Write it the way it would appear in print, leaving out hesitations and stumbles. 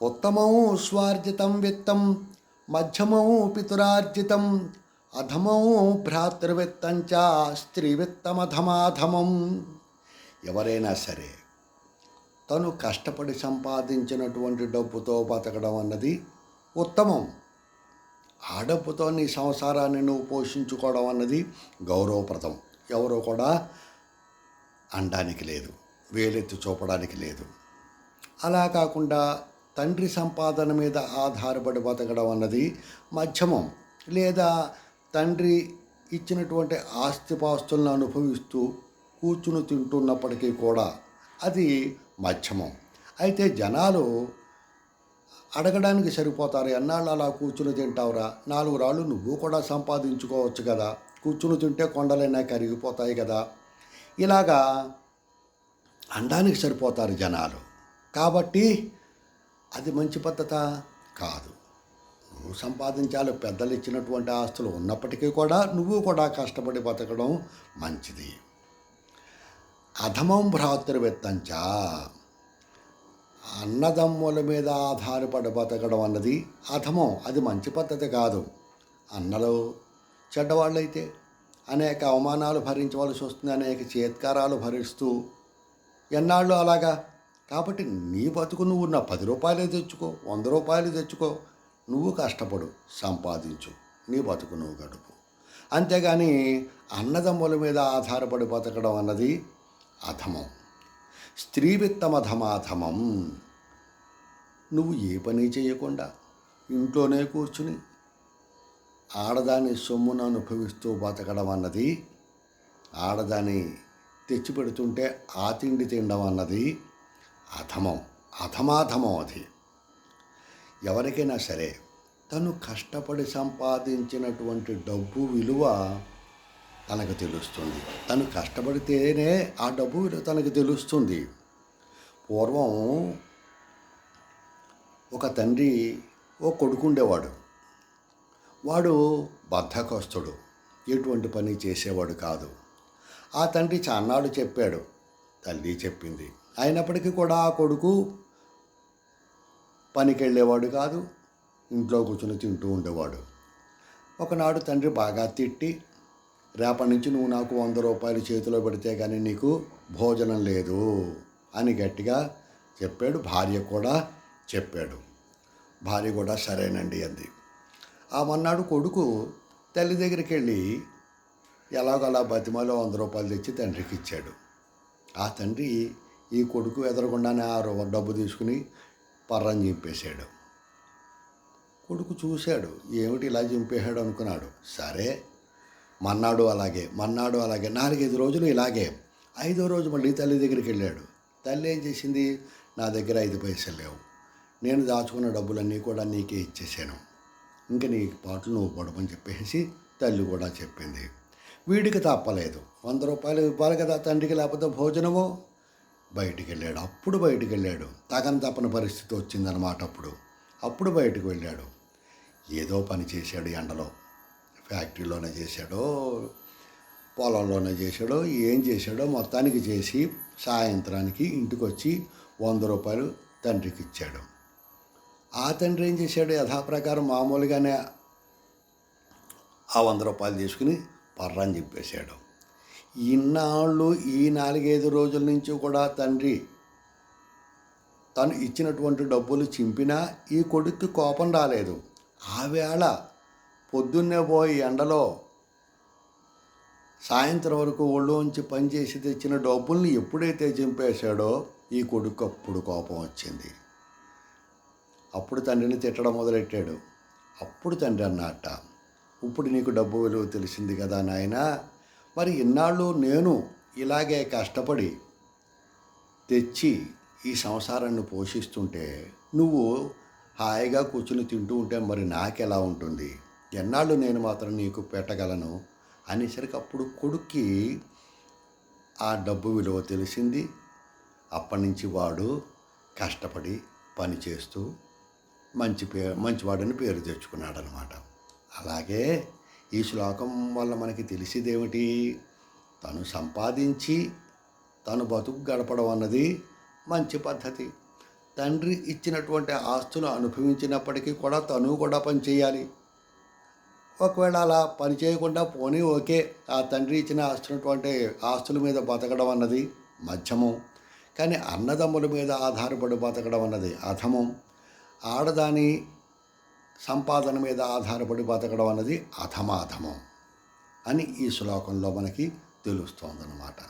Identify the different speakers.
Speaker 1: ఉత్తమము స్వార్జితం విత్తం, మధ్యమము పితురార్జితం, అధమము భ్రాతృవిత్తంచ స్త్రీవిత్తమధమాధమం. ఎవరైనా సరే తను కష్టపడి సంపాదించినటువంటి డబ్బుతో బతకడం అన్నది ఉత్తమం. ఆ డబ్బుతో నీ సంసారాన్ని నువ్వు పోషించుకోవడం అన్నది గౌరవప్రదం. ఎవరో కూడా అనడానికి లేదు, వేలెత్తి చూపడానికి లేదు. అలా కాకుండా తండ్రి సంపాదన మీద ఆధారపడి బతకడం అన్నది మధ్యమం. లేదా తండ్రి ఇచ్చినటువంటి ఆస్తిపాస్తులను అనుభవిస్తూ కూర్చుని తింటున్నప్పటికీ కూడా అది మధ్యమం. అయితే జనాలు అడగడానికి సరిపోతారు. ఎన్నాళ్ళు అలా కూర్చుని తింటావురా, 4 రాళ్ళు నువ్వు కూడా సంపాదించుకోవచ్చు కదా, కూర్చుని తింటే కొండలైనా కరిగిపోతాయి కదా, ఇలాగా అనడానికి సరిపోతారు జనాలు. కాబట్టి అది మంచి పద్ధత కాదు. నువ్వు సంపాదించాలి. పెద్దలు ఇచ్చినటువంటి ఆస్తులు ఉన్నప్పటికీ కూడా నువ్వు కూడా కష్టపడి బతకడం మంచిది. అధమం భ్రాతృవిత్తంచ, అన్నదమ్ముల మీద ఆధారపడి బతకడం అన్నది అధమం. అది మంచి పద్ధతి కాదు. అన్నలు చెడ్డవాళ్ళైతే అనేక అవమానాలు భరించవలసి వస్తుంది, అనేక చేత్కారాలు భరిస్తూ ఎన్నాళ్ళు అలాగా. కాబట్టి నీ బతుకు నువ్వు నా 10 రూపాయలే తెచ్చుకో, 100 రూపాయలు తెచ్చుకో, నువ్వు కష్టపడు, సంపాదించు, నీ బతుకు నువ్వు గడుపు. అంతేగాని అన్నదమ్ముల మీద ఆధారపడి బతకడం అన్నది అధమం. స్త్రీవిత్తమధమాధమం. నువ్వు ఏ పని చేయకుండా ఇంట్లోనే కూర్చుని ఆడదాని సొమ్మును అనుభవిస్తూ బతకడం అన్నది, ఆడదాని తెచ్చిపెడుతుంటే ఆ తిండి తినడం అన్నది అధమం, అధమాధమం. అది ఎవరికైనా సరే తను కష్టపడి సంపాదించినటువంటి డబ్బు విలువ తనకు తెలుస్తుంది. తను కష్టపడితేనే ఆ డబ్బు విలువ తనకు తెలుస్తుంది. పూర్వం ఒక తండ్రి ఓ కొడుకుండేవాడు. వాడు బద్ధకస్తుడు, ఎటువంటి పని చేసేవాడు కాదు. ఆ తండ్రి చాన్నాడు చెప్పాడు, తల్లి చెప్పింది, అయినప్పటికీ కూడా ఆ కొడుకు పనికి వెళ్ళేవాడు కాదు, ఇంట్లో కూర్చొని తింటూ ఉండేవాడు. ఒకనాడు తండ్రి బాగా తిట్టి, రేపటి నుంచి నువ్వు నాకు 100 రూపాయలు చేతిలో పెడితే కానీ నీకు భోజనం లేదు అని గట్టిగా చెప్పాడు. భార్య కూడా చెప్పాడు. భార్య కూడా సరేనండి అంది. ఆ మన్నాడు కొడుకు తల్లి దగ్గరికి వెళ్ళి ఎలాగోలా బతిమాలో 100 రూపాయలు తెచ్చి తండ్రికి ఇచ్చాడు. ఆ తండ్రి ఈ కొడుకు ఎదరకుండానే ఆ డబ్బు తీసుకుని పర్రం చింపేశాడు. కొడుకు చూశాడు, ఏమిటి ఇలా చింపేశాడు అనుకున్నాడు. సరే, మన్నాడు అలాగే 4-5 రోజులు ఇలాగే. 5వ రోజు మళ్ళీ తల్లి దగ్గరికి వెళ్ళాడు. తల్లి ఏం చేసింది, నా దగ్గర 5 పైసలు లేవు, నేను దాచుకున్న డబ్బులన్నీ కూడా నీకే ఇచ్చేసాను, ఇంక నీ పాటలు నువ్వు పడమని చెప్పేసి తల్లి కూడా చెప్పింది. వీడికి తప్పలేదు, 100 రూపాయలు ఇవ్వాలి కదా తండ్రికి, లేకపోతే భోజనమో. బయటికి వెళ్ళాడు. తగని తప్పని పరిస్థితి వచ్చిందనమాట. అప్పుడు బయటకు వెళ్ళాడు. ఏదో పని చేశాడు ఎండలో, ఫ్యాక్టరీలోనే చేశాడో పొలంలోనే చేశాడో ఏం చేశాడో మొత్తానికి చేసి సాయంత్రానికి ఇంటికి వచ్చి 100 రూపాయలు తండ్రికి ఇచ్చాడు. ఆ తండ్రి ఏం చేశాడు, యథాప్రకారం మామూలుగానే ఆ 100 రూపాయలు తీసుకుని పర్రాని చెప్పేశాడు. ఇన్నాళ్ళు ఈ 4-5 రోజుల నుంచి కూడా తండ్రి తను ఇచ్చినటువంటి డబ్బులు చింపినా ఈ కొడుక్కి కోపం రాలేదు. ఆ వేళ పొద్దున్నే పోయి ఎండలో సాయంత్రం వరకు ఒళ్ళోంచి పనిచేసి తెచ్చిన డబ్బుల్ని ఎప్పుడైతే చింపేశాడో ఈ కొడుకు అప్పుడు కోపం వచ్చింది. అప్పుడు తండ్రిని తిట్టడం మొదలెట్టాడు. అప్పుడు తండ్రి అన్నట్ట, ఇప్పుడు నీకు డబ్బు విలువ తెలిసింది కదా నాయనా, మరి ఇన్నాళ్ళు నేను ఇలాగే కష్టపడి తెచ్చి ఈ సంసారాన్ని పోషిస్తుంటే నువ్వు హాయిగా కూర్చుని తింటూ ఉంటే మరి నాకెలా ఉంటుంది, ఎన్నాళ్ళు నేను మాత్రం నీకు పెట్టగలను అనేసరికి అప్పుడు కొడుక్కి ఆ డబ్బు విలువ తెలిసింది. అప్పటి నుంచి వాడు కష్టపడి పని చేస్తూ మంచివాడని పేరు తెచ్చుకున్నాడు అనమాట. అలాగే ఈ శ్లోకం వల్ల మనకి తెలిసేదేమిటి, తను సంపాదించి తను బతుకు గడపడం అన్నది మంచి పద్ధతి. తండ్రి ఇచ్చినటువంటి ఆస్తులు అనుభవించినప్పటికీ కూడా తను కూడా పని చేయాలి. ఒకవేళ అలా పని చేయకుండా పోనీ ఓకే, ఆ తండ్రి ఇచ్చిన ఆస్తుల మీద బతకడం అన్నది మధ్యమం. కానీ అన్నదమ్ముల మీద ఆధారపడి బతకడం అన్నది అధమం. ఆడదాని సంపాదన మీద ఆధారపడి బతకడం అన్నది అధమాధమం అని ఈ శ్లోకంలో మనకి తెలుస్తోందన్నమాట.